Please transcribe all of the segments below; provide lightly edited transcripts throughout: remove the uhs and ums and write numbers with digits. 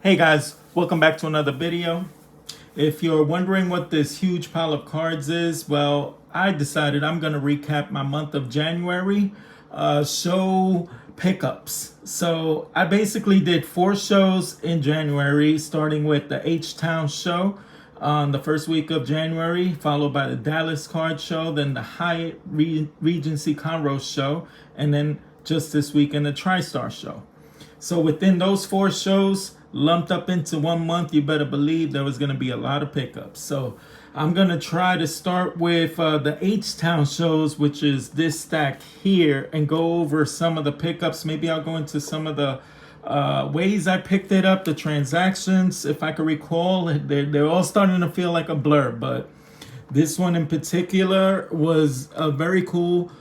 Hey guys, welcome back to another video. If you're wondering what this huge pile of cards is, well, I decided I'm going to recap my month of January show pickups. So I basically did 4 shows in January, starting with the H-Town show on the first week of January, followed by the Dallas card show, then the Hyatt Regency Conroe show, and then just this weekend the TriStar show. So within those 4 shows, lumped up into 1 month, you better believe there was going to be a lot of pickups. So I'm going to try to start with the H-Town shows, which is this stack here, and go over some of the pickups. Maybe I'll go into some of the ways I picked it up, the transactions. If I can recall, they're all starting to feel like a blur, but this one in particular was a very cool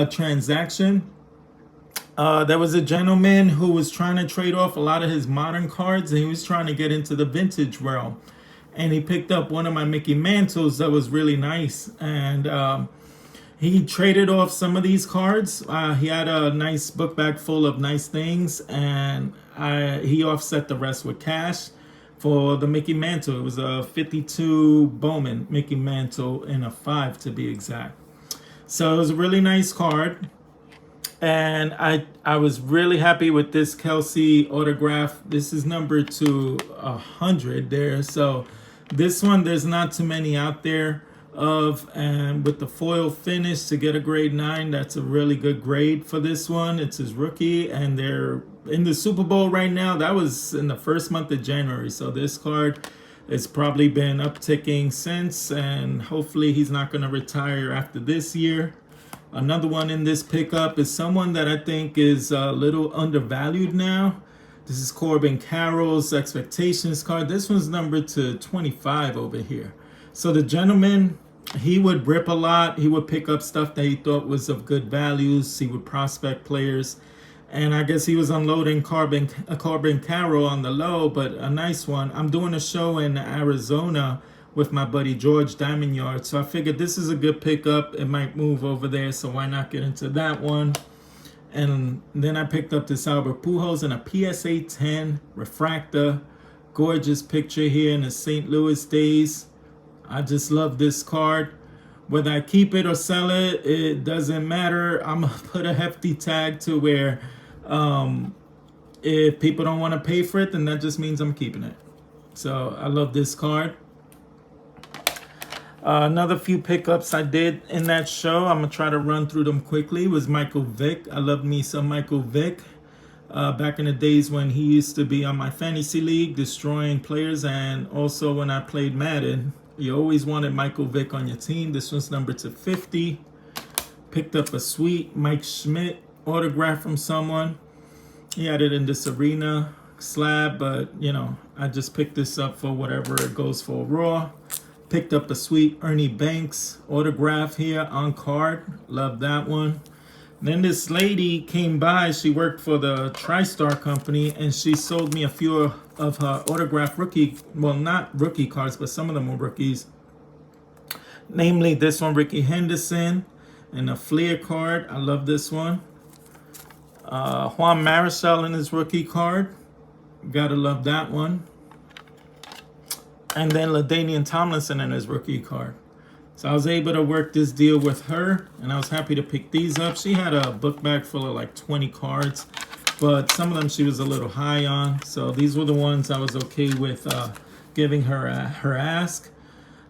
transaction. There was a gentleman who was trying to trade off a lot of his modern cards, and he was trying to get into the vintage realm. And he picked up one of my Mickey Mantles that was really nice. And he traded off some of these cards. He had a nice book bag full of nice things, and he offset the rest with cash for the Mickey Mantle. It was a 52 Bowman Mickey Mantle in a 5 to be exact. So it was a really nice card. And I was really happy with this Kelsey autograph. This is number to 100 there. So this one, there's not too many out there of. And with the foil finish to get a grade 9, that's a really good grade for this one. It's his rookie, and they're in the Super Bowl right now. That was in the first month of January. So this card has probably been upticking since, and hopefully he's not going to retire after this year. Another one in this pickup is someone that I think is a little undervalued now. This is Corbin Carroll's Expectations card. This one's numbered to 25 over here. So the gentleman, he would rip a lot. He would pick up stuff that he thought was of good values. He would prospect players. And I guess he was unloading Corbin Carroll on the low, but a nice one. I'm doing a show in Arizona with my buddy George Diamond Yard. So I figured this is a good pickup. It might move over there, so why not get into that one? And then I picked up this Albert Pujols in a PSA 10 refractor. Gorgeous picture here in the St. Louis days. I just love this card. Whether I keep it or sell it, it doesn't matter. I'm going to put a hefty tag to where if people don't want to pay for it, then that just means I'm keeping it. So I love this card. Another few pickups I did in that show, I'm going to try to run through them quickly, was Michael Vick. I love me some Michael Vick. Back in the days when he used to be on my fantasy league, destroying players, and also when I played Madden, you always wanted Michael Vick on your team. This one's numbered to 50. Picked up a sweet Mike Schmidt autograph from someone. He had it in this arena slab, but, you know, I just picked this up for whatever it goes for raw. Picked up a sweet Ernie Banks autograph here on card. Love that one. Then this lady came by. She worked for the TriStar company, and she sold me a few of her autograph rookie, well, not rookie cards, but some of them were rookies. Namely, this one, Ricky Henderson, and a Fleer card. I love this one. Juan Marichal in his rookie card. Gotta love that one. And then LaDainian Tomlinson in his rookie card. So I was able to work this deal with her, and I was happy to pick these up. She had a book bag full of like 20 cards, but some of them she was a little high on. So these were the ones I was okay with giving her her ask.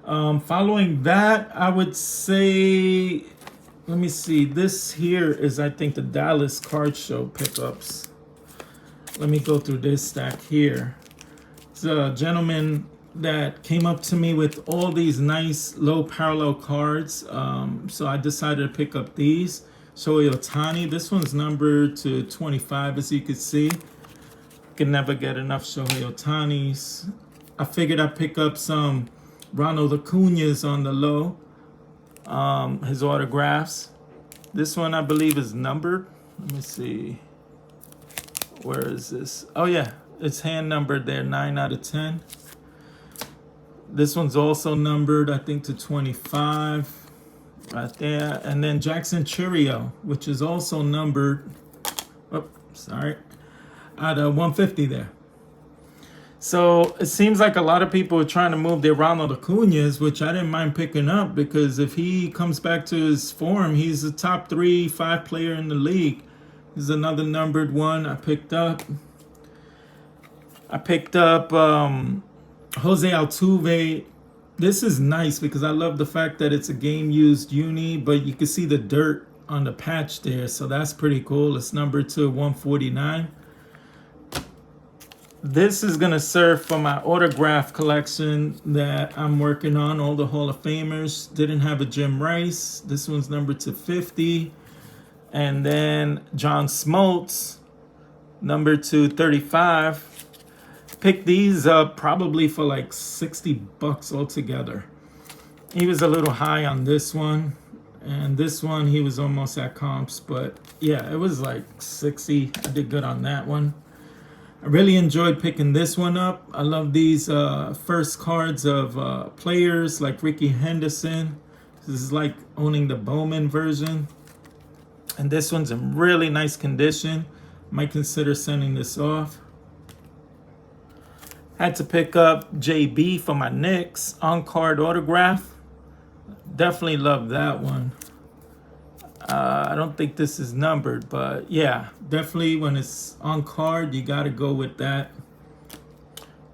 Following that, I would say, let me see. This here is, I think, the Dallas card show pickups. Let me go through this stack here. It's a gentleman that came up to me with all these nice low parallel cards. So I decided to pick up these. Shohei Ohtani. This one's numbered to 25, as you can see. Can never get enough Shohei Ohtanis. I figured I'd pick up some Ronald Acuna's on the low. His autographs. This one I believe is numbered. Let me see. Where is this? Oh yeah, it's hand numbered there, 9 out of 10. This one's also numbered, I think, to 25 right there. And then Jackson Churio, which is also numbered, at 150 there. So it seems like a lot of people are trying to move their Ronald Acuñas, which I didn't mind picking up because if he comes back to his form, he's a top 3-5 player in the league. Here's another numbered one I picked up. Jose Altuve. This is nice because I love the fact that it's a game used uni, but you can see the dirt on the patch there. So that's pretty cool. It's numbered to 149. This is going to serve for my autograph collection that I'm working on. All the Hall of Famers. Didn't have a Jim Rice. This one's numbered to 50. And then John Smoltz, numbered to 35. Picked these up probably for like $60 altogether. He was a little high on this one. And this one, he was almost at comps. But yeah, it was like 60. I did good on that one. I really enjoyed picking this one up. I love these first cards of players like Ricky Henderson. This is like owning the Bowman version. And this one's in really nice condition. Might consider sending this off. Had to pick up JB for my Knicks on-card autograph. Definitely love that one. I don't think this is numbered, but yeah, definitely when it's on card, you got to go with that.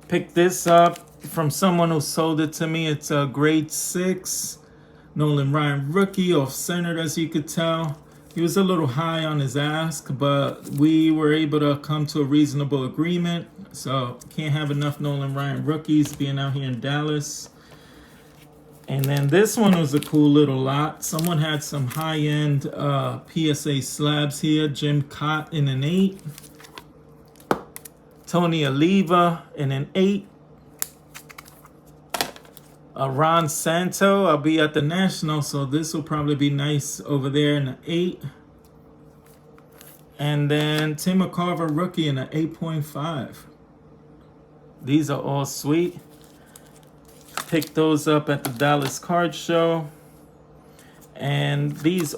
Pick this up from someone who sold it to me. It's a grade 6 Nolan Ryan rookie, off-centered as you could tell. He was a little high on his ask, but we were able to come to a reasonable agreement. So can't have enough Nolan Ryan rookies being out here in Dallas. And then this one was a cool little lot. Someone had some high-end PSA slabs here. Jim Cott in an 8. Tony Oliva in an 8. Ron Santo. I'll be at the National, so this will probably be nice over there in an 8. And then Tim McCarver rookie in an 8.5. These are all sweet. Picked those up at the Dallas Card Show. And these,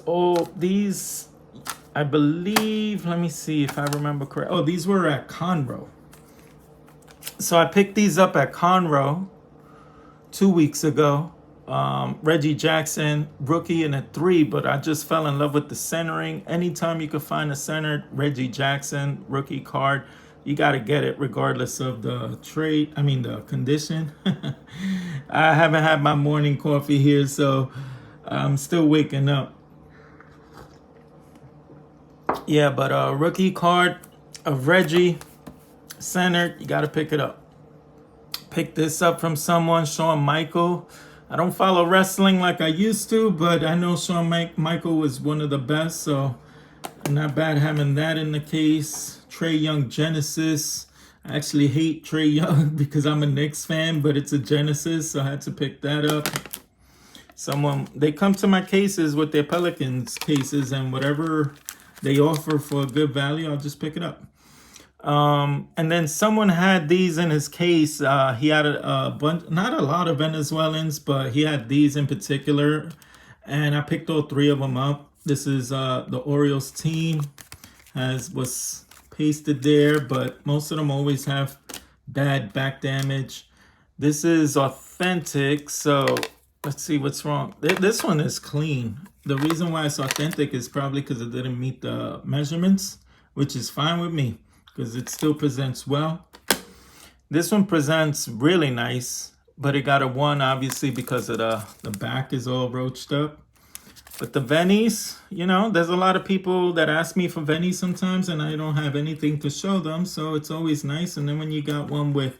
I believe, let me see if I remember correct. Oh, these were at Conroe. So I picked these up at Conroe 2 weeks ago. Reggie Jackson, rookie in a 3, but I just fell in love with the centering. Anytime you could find a centered Reggie Jackson rookie card, you got to get it regardless of the the condition. I haven't had my morning coffee here, so I'm still waking up. Yeah, but a rookie card of Reggie centered, you got to pick it up. Pick this up from someone, Shawn Michael. I don't follow wrestling like I used to, but I know Shawn Michael was one of the best, so not bad having that in the case. Trae Young Genesis. I actually hate Trae Young because I'm a Knicks fan, but it's a Genesis, so I had to pick that up. They come to my cases with their Pelicans cases, and whatever they offer for a good value, I'll just pick it up. And then someone had these in his case. He had a bunch, not a lot of Venezuelans, but he had these in particular, and I picked all 3 of them up. This is the Orioles team, was pasted there, but most of them always have bad back damage. This is authentic, so let's see what's wrong. This one is clean. The reason why it's authentic is probably because it didn't meet the measurements, which is fine with me because it still presents well. This one presents really nice, but it got a 1 obviously because of the back is all roached up. But the Vennies, there's a lot of people that ask me for Vennies sometimes, and I don't have anything to show them, so it's always nice. And then when you got one with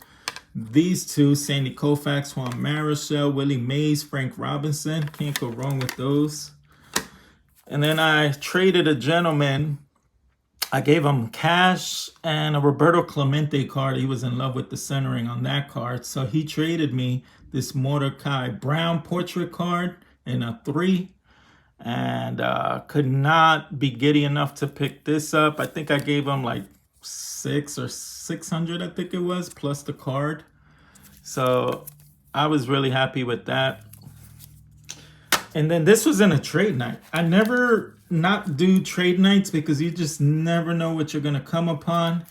these 2, Sandy Koufax, Juan Marichal, Willie Mays, Frank Robinson, can't go wrong with those. And then I traded a gentleman. I gave him cash and a Roberto Clemente card. He was in love with the centering on that card, so he traded me this Mordecai Brown portrait card in a 3. And could not be giddy enough to pick this up. I think I gave him like 6 or 600, I think it was, plus the card. So I was really happy with that. And then this was in a trade night. I never not do trade nights because you just never know what you're going to come upon.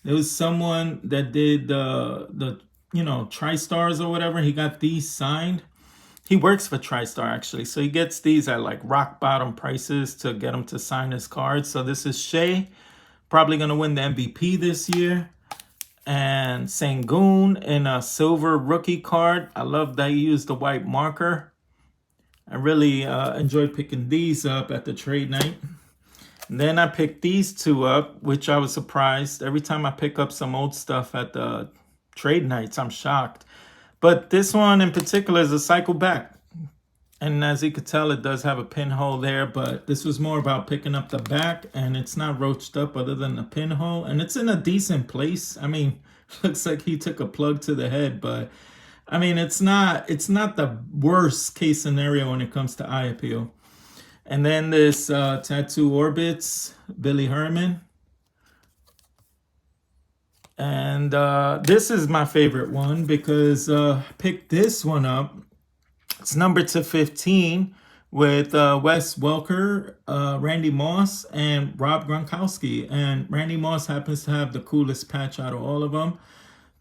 There was someone that did the TriStars or whatever. He got these signed. He works for TriStar actually, so he gets these at like rock bottom prices to get him to sign his cards. So this is Shea, probably gonna win the MVP this year, and Sangoon in a silver rookie card. I love that he used the white marker. I really enjoyed picking these up at the trade night. And then I picked these two up, which I was surprised. Every time I pick up some old stuff at the trade nights, I'm shocked. But this one in particular is a cycle back. And as you could tell, it does have a pinhole there, but this was more about picking up the back, and it's not roached up other than the pinhole, and it's in a decent place. I mean, looks like he took a plug to the head, but I mean, it's not the worst case scenario when it comes to eye appeal. And then this Tattoo Orbits, Billy Herman. And this is my favorite one because I picked this one up. It's numbered to 15 with Wes Welker, Randy Moss, and Rob Gronkowski. And Randy Moss happens to have the coolest patch out of all of them.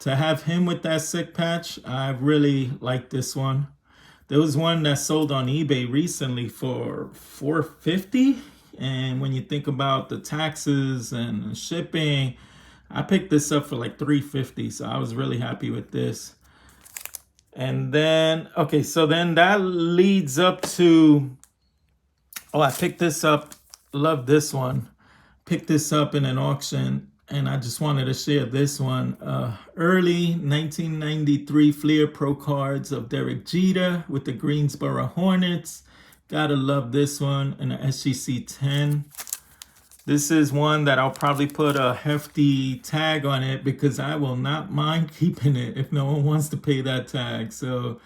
To have him with that sick patch, I really like this one. There was one that sold on eBay recently for $450. And when you think about the taxes and shipping, I picked this up for like $350, so I was really happy with this. And then, okay, so then that leads up to, I picked this up, love this one. Picked this up in an auction, and I just wanted to share this one. Early 1993 Fleer Pro cards of Derek Jeter with the Greensboro Hornets. Gotta love this one in an SGC 10. This is one that I'll probably put a hefty tag on it because I will not mind keeping it if no one wants to pay that tag. So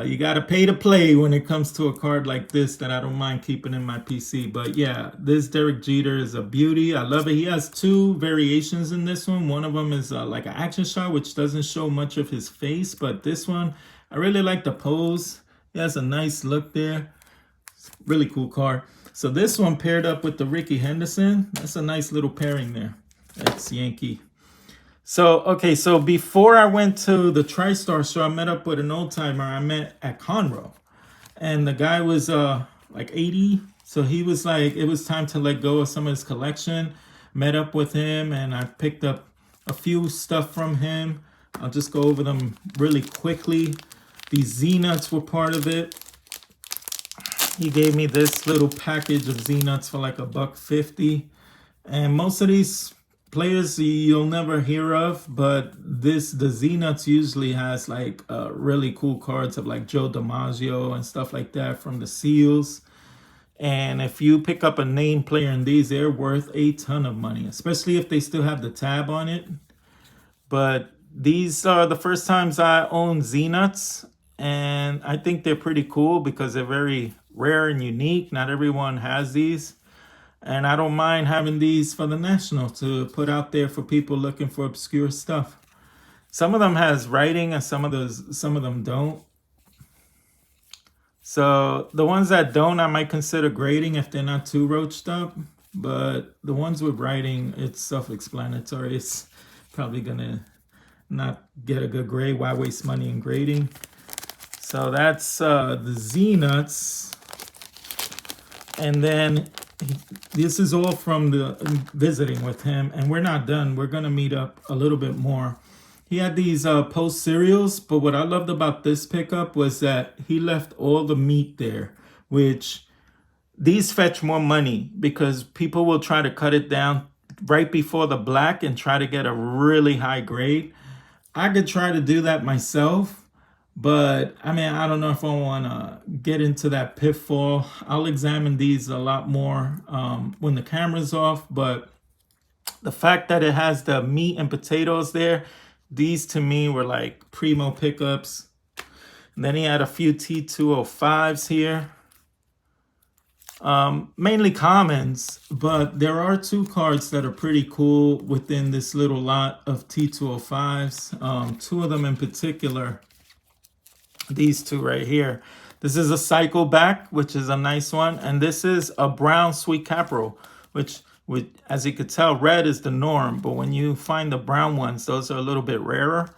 you got to pay to play when it comes to a card like this that I don't mind keeping in my PC. But yeah, this Derek Jeter is a beauty. I love it. He has two variations in this one. One of them is like an action shot, which doesn't show much of his face. But this one, I really like the pose. He has a nice look there. Really cool card. So this one paired up with the Ricky Henderson. That's a nice little pairing there. That's Yankee. So, okay, so before I went to the TriStar show, I met up with an old timer I met at Conroe. And the guy was like 80. So he was like, it was time to let go of some of his collection. Met up with him and I picked up a few stuff from him. I'll just go over them really quickly. These Z-Nuts were part of it. He gave me this little package of Z-Nuts for like $1.50. And most of these players you'll never hear of, but the Z-Nuts usually has like really cool cards of like Joe DiMaggio and stuff like that from the Seals. And if you pick up a name player in these, they're worth a ton of money, especially if they still have the tab on it. But these are the first times I own Z-Nuts, and I think they're pretty cool because they're very rare and unique. Not everyone has these. And I don't mind having these for the National to put out there for people looking for obscure stuff. Some of them has writing and some of them don't. So the ones that don't, I might consider grading if they're not too roached up. But the ones with writing, it's self-explanatory. It's probably gonna not get a good grade. Why waste money in grading? So that's the Z-Nuts. And then this is all from the visiting with him. And we're not done. We're going to meet up a little bit more. He had these post cereals. But what I loved about this pickup was that he left all the meat there. Which these fetch more money because people will try to cut it down right before the black and try to get a really high grade. I could try to do that myself. But, I mean, I don't know if I want to get into that pitfall. I'll examine these a lot more when the camera's off. But the fact that it has the meat and potatoes there, these to me were like primo pickups. And then he had a few T205s here. Mainly commons, but there are two cards that are pretty cool within this little lot of T205s. Two of them in particular. These two right here. This is a cycle back, which is a nice one. And this is a brown sweet caproll, which As you could tell, red is the norm, but when you find the brown ones, those are a little bit rarer.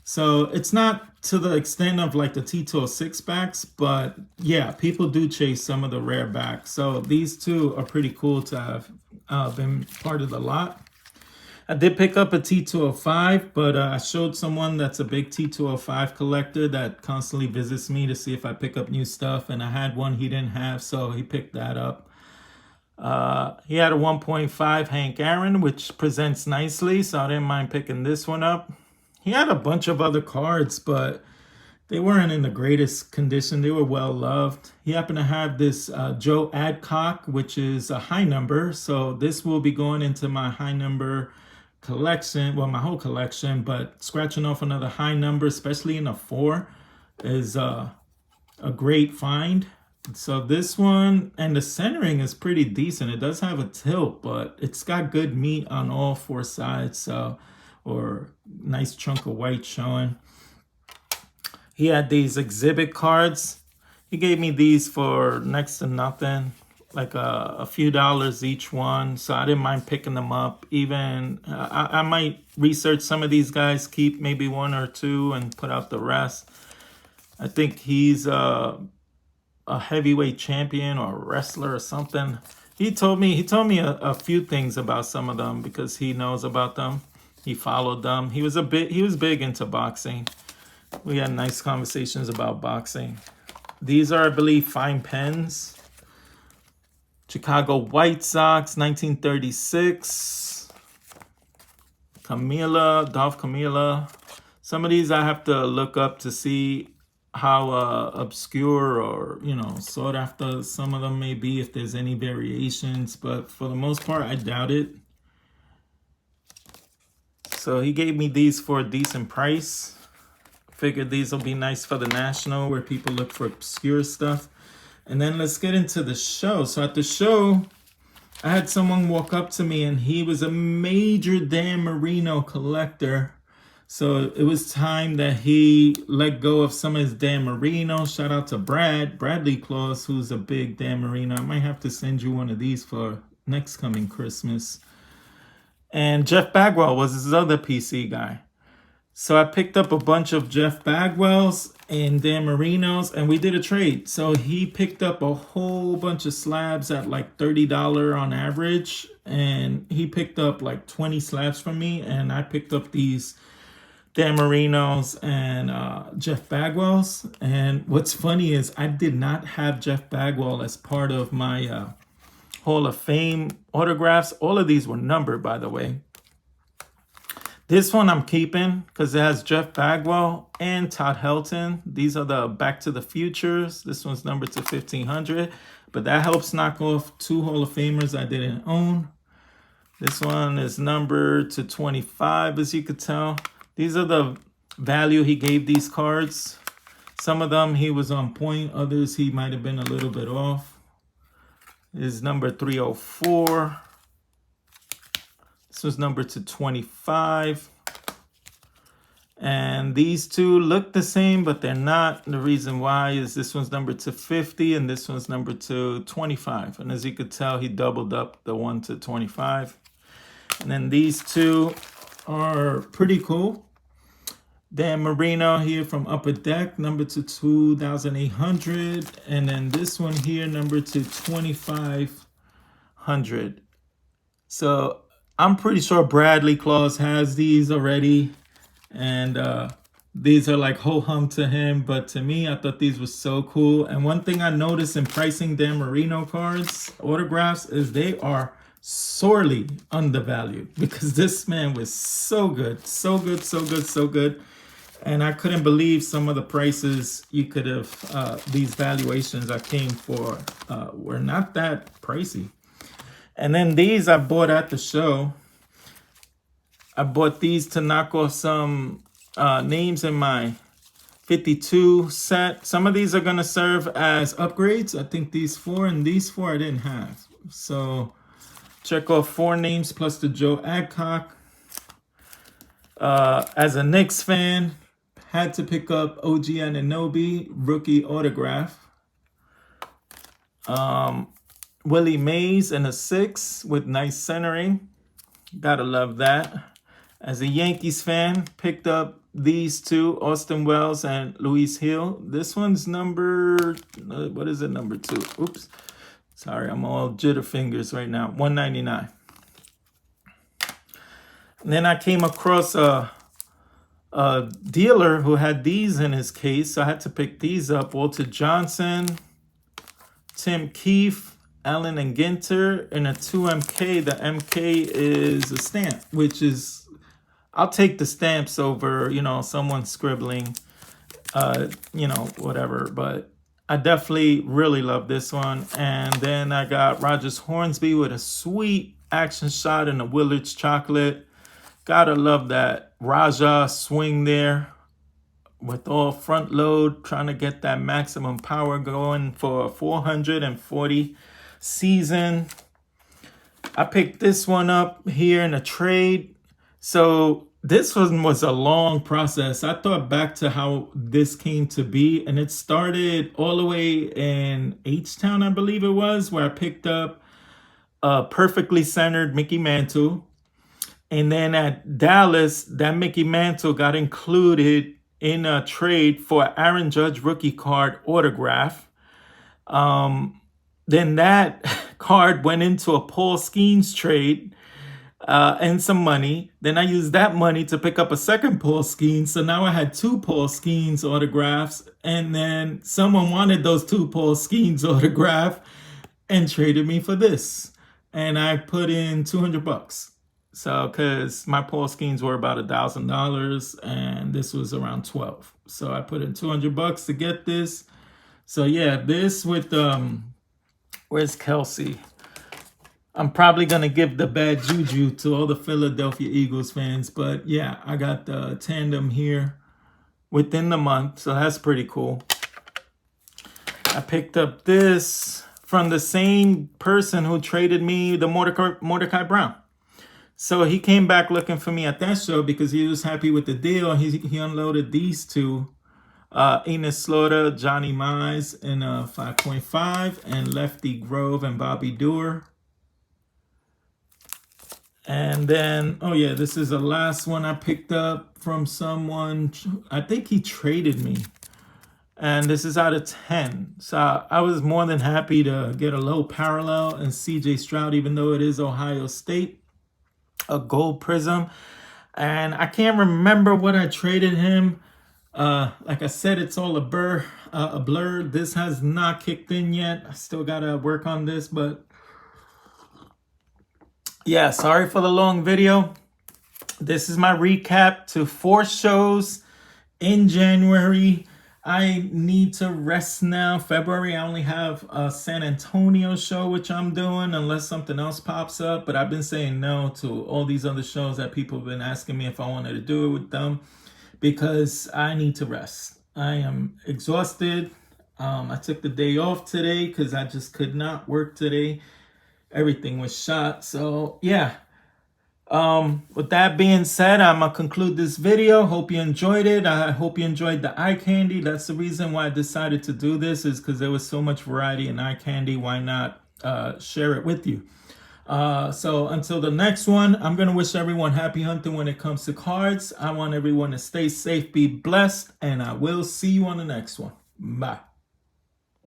So it's not to the extent of like the T206 backs, but yeah, people do chase some of the rare backs. So these two are pretty cool to have been part of the lot. I did pick up a T205, but I showed someone that's a big T205 collector that constantly visits me to see if I pick up new stuff, and I had one he didn't have, so he picked that up. He had a 1.5 Hank Aaron, which presents nicely, so I didn't mind picking this one up. He had a bunch of other cards, but they weren't in the greatest condition. They were well loved. He happened to have this Joe Adcock, which is a high number, so this will be going into my high number collection, well, my whole collection, but scratching off another high number, especially in a 4, is a great find. So this one, and the centering is pretty decent. It does have a tilt, but it's got good meat on all 4 sides, so, or nice chunk of white showing. He had these exhibit cards. He gave me these for next to nothing, like a few dollars each one, so I didn't mind picking them up. Even I might research some of these guys, keep maybe 1 or 2 and put out the rest. I think he's a heavyweight champion or a wrestler or something. He told me a few things about some of them because he knows about them. He followed them. He was big into boxing. We had nice conversations about boxing. These are, I believe, fine pens. Chicago White Sox, 1936. Dolph Camila. Some of these I have to look up to see how obscure or, sought after some of them may be, if there's any variations. But for the most part, I doubt it. So he gave me these for a decent price. Figured these will be nice for the National, where people look for obscure stuff. And then let's get into the show. So at the show, I had someone walk up to me, and he was a major Dan Marino collector. So it was time that he let go of some of his Dan Marino. Shout out to Bradley Claus, who's a big Dan Marino. I might have to send you one of these for next coming Christmas. And Jeff Bagwell was his other PC guy. So I picked up a bunch of Jeff Bagwells and Dan Marinos, and we did a trade. So he picked up a whole bunch of slabs at like $30 on average, and he picked up like 20 slabs from me, and I picked up these Dan Marinos and Jeff Bagwells. And what's funny is I did not have Jeff Bagwell as part of my Hall of Fame autographs. All of these were numbered, by the way. This one I'm keeping because it has Jeff Bagwell and Todd Helton. These are the Back to the Futures. This one's numbered to 1500, but that helps knock off 2 Hall of Famers I didn't own. This one is numbered to 25, as you could tell. These are the value he gave these cards. Some of them he was on point, others he might have been a little bit off. This is number 304. This was numbered to 25. And these two look the same, but they're not. The reason why is this one's numbered to 50 and this one's numbered to 25. And as you could tell, he doubled up the 1 to 25. And then these two are pretty cool. Dan Marino here from Upper Deck, numbered to 2,800. And then this one here, numbered to 2,500. So I'm pretty sure Bradley Claus has these already, and these are like ho-hum to him, but to me, I thought these were so cool. And one thing I noticed in pricing Dan Marino cards, autographs, is they are sorely undervalued because this man was so good, so good, so good, so good. And I couldn't believe some of the prices you could have, these valuations I came for were not that pricey. And then these I bought at the show. I bought these to knock off some names in my 52 set. Some of these are going to serve as upgrades. I think these 4 and these 4 I didn't have. So check off 4 names plus the Joe Adcock. As a Knicks fan, had to pick up OG Anunoby rookie autograph. Willie Mays in a 6 with nice centering. Gotta love that. As a Yankees fan, picked up these two, Austin Wells and Luis Hill. This one's number, what is it, number 2? Oops. Sorry, I'm all jitter fingers right now. 199. And then I came across a dealer who had these in his case, so I had to pick these up. Walter Johnson, Tim Keefe, Allen and Ginter in a 2MK. The MK is a stamp, which is, I'll take the stamps over, you know, someone scribbling, you know, whatever. But I definitely really love this one. And then I got Rogers Hornsby with a sweet action shot in a Willard's chocolate. Gotta love that Raja swing there with all front load, trying to get that maximum power going for a 440 season. I picked this one up here in a trade. So this one was a long process. I thought back to how this came to be, and it started all the way in H-Town, I believe it was, where I picked up a perfectly centered Mickey Mantle. And then at Dallas, that Mickey Mantle got included in a trade for Aaron Judge rookie card autograph. Then that card went into a Paul Skeens trade and some money. Then I used that money to pick up a second Paul Skeens. So now I had 2 Paul Skeens autographs. And then someone wanted those 2 Paul Skeens autograph and traded me for this. And I put in $200. So, because my Paul Skeens were about $1,000 and this was around 12. So I put in $200 to get this. So yeah, this with, where's Kelsey? I'm probably going to give the bad juju to all the Philadelphia Eagles fans. But yeah, I got the tandem here within the month. So that's pretty cool. I picked up this from the same person who traded me the Mordecai Brown. So he came back looking for me at that show because he was happy with the deal. He unloaded these two, Enos Slaughter, Johnny Mize in a 5.5, and Lefty Grove and Bobby Doerr. And then, oh yeah, this is the last one I picked up from someone. I think he traded me. And this is out of 10. So I was more than happy to get a low parallel and CJ Stroud, even though it is Ohio State. A gold prism, and I can't remember what I traded him. Like I said, it's all a blur. This has not kicked in yet. I still gotta work on this, but yeah, sorry for the long video. This is my recap to 4 shows in January. I need to rest now. February, I only have a San Antonio show, which I'm doing, unless something else pops up. But I've been saying no to all these other shows that people have been asking me if I wanted to do it with them, because I need to rest. I am exhausted. I took the day off today because I just could not work today. Everything was shot. So, yeah. With that being said, I'm gonna conclude this video. Hope you enjoyed it. I hope you enjoyed the eye candy. That's the reason why I decided to do this, is because there was so much variety in eye candy. Why not share it with you? So until the next one, I'm gonna wish everyone happy hunting when it comes to cards. I want everyone to stay safe, be blessed, and I will see you on the next one. Bye.